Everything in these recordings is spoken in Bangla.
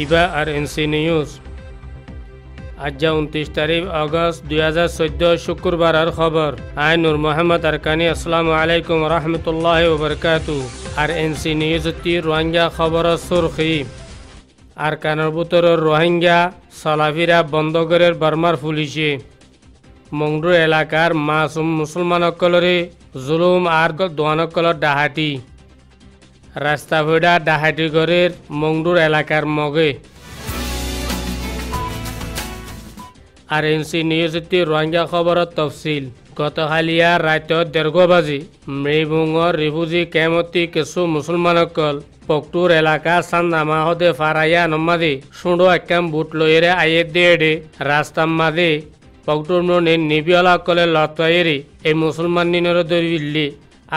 ইবা আর এনসি নিউজ। আজ 29 তারিখ আগস্ট 2014 শুক্রবার আর খবর। আই নূর মোহাম্মদ আরকানি। আসসালামু আলাইকুম রহমতুল্লাহ ওবরকাতু। আর এনসি নিউজ রোহিঙ্গা খবর সুরখি। আরকানের ভিতরের রোহিঙ্গা সালাফিরা বন্ধগরের বার্মার পুলিশে মংডুর এলাকার মাসুম মুসলমানসকলরে জুলুম আর দোয়ানসকলর ডাহাতি রাস্তা ভেড়া ডাহাতি গরের মংডুর এলাকার মগে। আর এনসি নিউজ রোহিঙ্গা খবরের তফসিল। গতকালিয়া রাত 1:30 বাজি মৃবুঙর রিফিউজি ক্যাম্পতি কিছু মুসলমানসকল পকটুর এলাকা সান্দামা হদে ফারাইয়া নমাদে সুঁড়ো একম বুট লইরে আয়ে দেড়ে রাস্তার মাদে পকটুর মনে নিবিওলা কলে লতাইরে এই মুসলমান নিনর দরিবিল্লি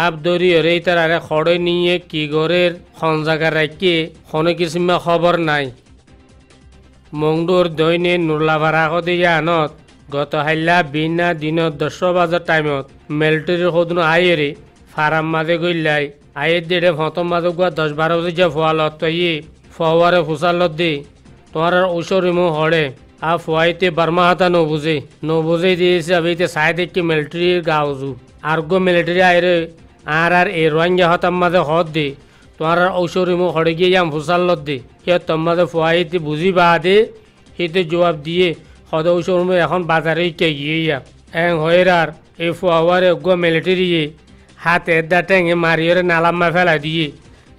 আব দরিয়রে তারারে খড়ে নিয়ে কি গরের খন জায়গা রাখিয়ে খনে কিসিমা খবর নাই। মংডুর দৈনে নুরলাভারা হদে আনত গত হাইলা বিনা দিনত 10 বাজার টাইমত মিলিটারির সদনো আইরে ফারাম মাঝে গইলাই আয়ের দেড়ে ফতম মাঝে গুয়া 10-12 বাজে যা ফোয়া লতাইয়ে ফোয়ারে ফুসালত দে তোমার ঔষরিমো হড়ে আর ফোয়াইতে বার্মা হাতা নবুঝে দিয়েছে আবিতে সাই দেখি মিলিটারির গাউজু আর গো মিলিটারি আইরে আর এই রোহিঙ্গা হতাম মাঝে হদ দে তোমার ঔষরিমো হড়ে গিয়ে যাম ফুসালত দে কে তোর মাঝে ফোয়াইতে বুঝি বা দে সেতে জবাব দিয়ে হদ ঔষরিমো এখন বাজারে কে গিয়ে এং হয়েরার এই ফোয়ারে গো মিলিটারি হাতে এদা টেঙে মারিয়ে নালাম্মা ফেলা দিয়ে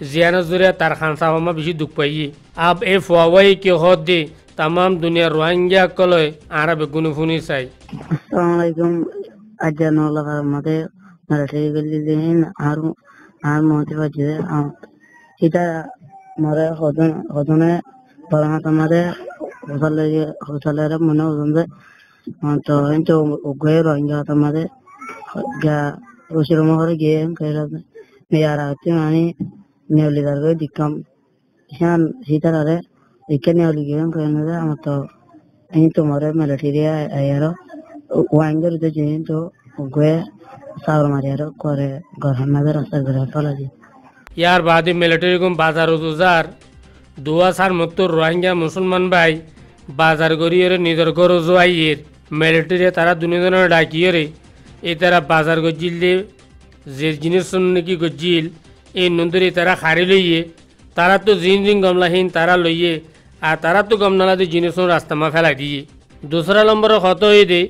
জিয়ানো জুড়ে তার খানসামা বেশি দুঃখ পাইয়ে আব এই ফোয়াই কে হদ দে তাম দুনিয়ার রোহিঙ্গা কলয় আরা বেগুনি ফুনি চাই। আসসালামু আলাইকুম। আজানুল্লাহ আমাদের মিলিটারি গলি দিন আর মতে পাচ্ছে সেটা মরে হদনে পরামত আমাদের হোসালের মনে হন যে তো কিন্তু উগ্রে রোহিঙ্গা আমাদের গা রসির মহরে গিয়ে মেয়ারা হচ্ছে মানে নেওলিদার করে দিকাম হ্যাঁ সীতারে দিকে নেওলি গিয়ে আমার তো এই তোমার মিলিটারি আয়ার ওয়াঙ্গের তো উগ্রে সাউর মারিয়ার করে গরমাদের রাস্তা ঘুরে ফেলা যায়। ইয়ার বাদে মিলিটারি গুম বাজার উজার দুয়াশার মতো রোহিঙ্গা মুসলমান ভাই বাজার গড়িয়ে নিজের ঘর জোয়াইয়ের মিলিটারি তারা দুনিজনের ডাকিয়ে এই তারা বাজার গজিল দিয়ে যে জিনিস নাকি গজিল এই নন্দরে তারা খারি লইয়ে তারা তো জিন গমলাহীন তারা লইয়ে আর তারা তো গমনালা দিয়ে জিনিস রাস্তামা ফেলাই দিয়ে। দোসরা নম্বর কত হয়ে দে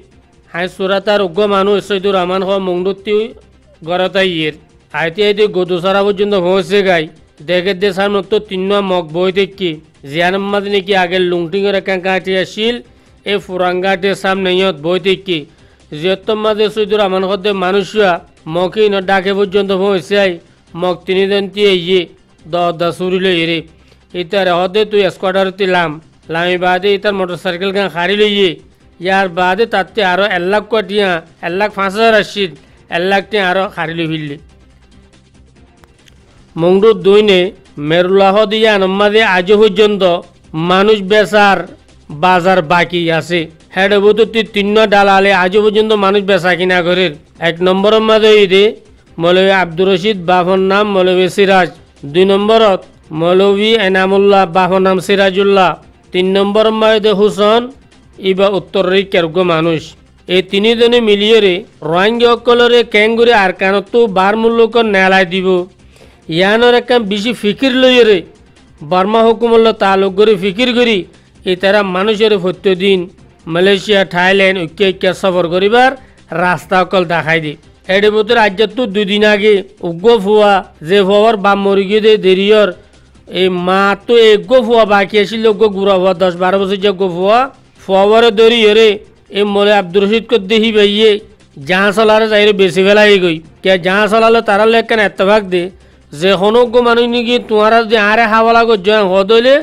হাই সুরাতার উগ্র মানুষ সৈদুর রহমান হওয়া মংডুত্তি গড়তাইয়ের আইতে আইতে গোদোসারা পর্যন্ত পৌঁছে গাই দেখে দেশার মতো 3 মগ বই দেখি জিয়ানম্মাদ নাকি আগের লুংটিংয়ের একাঙ্কাটি আসিল এই ফুরাঙ্গাটির সামনে ইয়ত বই দেখি জিয়ত্তম মাঝে সৈদুর রহমান হদে মানুষরা মকি ন ডাকে পর্যন্ত পৌঁছে মগ 3 দিন ইয়ে দা সুরিল এরে ইতার হদে তুই স্কোয়াডারতি লামি বাদে ইতার মোটরসাইকেল গান খারি লইয়ে ইয়ার বাদে তাতে আরো 1 লাখ কোটিয়া 1,05,000 আসছিল 1 লাখ টিয়া আরো খারি লই ফিরলি। মংডুর দইনে মেরুল্লাহ দিয়া নম্মাদে আজ পর্যন্ত মানুষ বেচার বাজার বাকি আছে হেড বুতুতি 3 ডালালে আজ পর্যন্ত মানুষ বেচা কিনা করে। 1 নম্বরের মাঝে ইদে মৌলভী আব্দুর রশিদ বাফর নাম মৌলভী সিরাজ, 2 নম্বরত মৌলভী এনামুল্লাহ বাফর নাম সিরাজুল্লাহ, 3 নম্বরের মাঝে হুসন ইবা উত্তর কের্গ মানুষ। এই 3 জনে মিলিয়ে রোহিঙ্গা সকলরে ক্যাঙ্গুরে আর কানত বার মূল্যক নেলাই দিব ইয়ানোর একটা বেশি ফিকির লইয়ে বার্মা হুকুমল্ল তালুক করে ফিকির করি এই তারা মানুষের প্রত্যেকদিন মালয়েশিয়া থাইল্যান্ড ঐক্য সফর করিবার রাস্তা অকল দেখাই দি। এর ভিতরে আজ তো 2 দিন আগে উগ্র ফুয়া যে ফুয়ার বাম মরি গিয়ে দেরিয়র এই মা তো এগো ফুয়া বাকি আসিল গুড়া ফুয়া 10-12 বছর যে ফুয়ারে দরিয়রে এই মলে আব্দুর রশিদ কর দেখি ভাইয়ে যাহা চলারে যাইরে বেশি ফেলা গই কে যাহা চলালে তারা লেখেন এতভাগ দে যে হনজ্ঞ মানুষ নাকি তোমারা যদি আরে খাওয়া লাগো জয় হদলে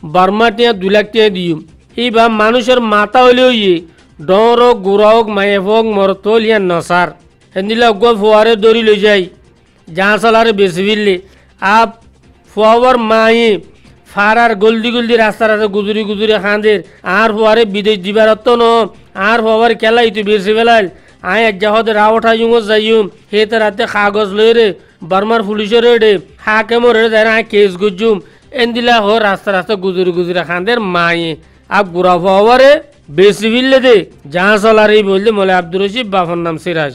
বার্মা টিয়া 2 লাখ টিয়া দিও এই বা মানুষের মাথা হইলেও ইয়ে ডর হোক গুড়া হোক মায়ে হোক মরত লিয়া নসার হেদিলে অজ্ঞ ফুয়ারে দৌড়ি লই যাই যাহা চলারে বেশি ফিরলে আপ ফুয়ার মায়ে ফারার গলদি রাস্তার আছে গুজুরি খাঁদের আর ফুয়ারে বিদেশ দিবার অত ন আর ফুয়ার খেলাই তুই বেশি ফেলাইল আয় এক জাহদে রাও ঠাইম যাইম হেতে রাতে কাগজ লই রে বার্মার পুলিশের রে হাকে মরে যাই আয় কেস গুজুম এন্দিলা হো রাস্তা রাস্তা গুজুরি গুজুরি খানদের মায়ে আব গুড়া পাওয়ারে বেশি বিললে দে যাহা চলার এই বললে মলে আব্দুর রশিদ বাফর নাম সিরাজ।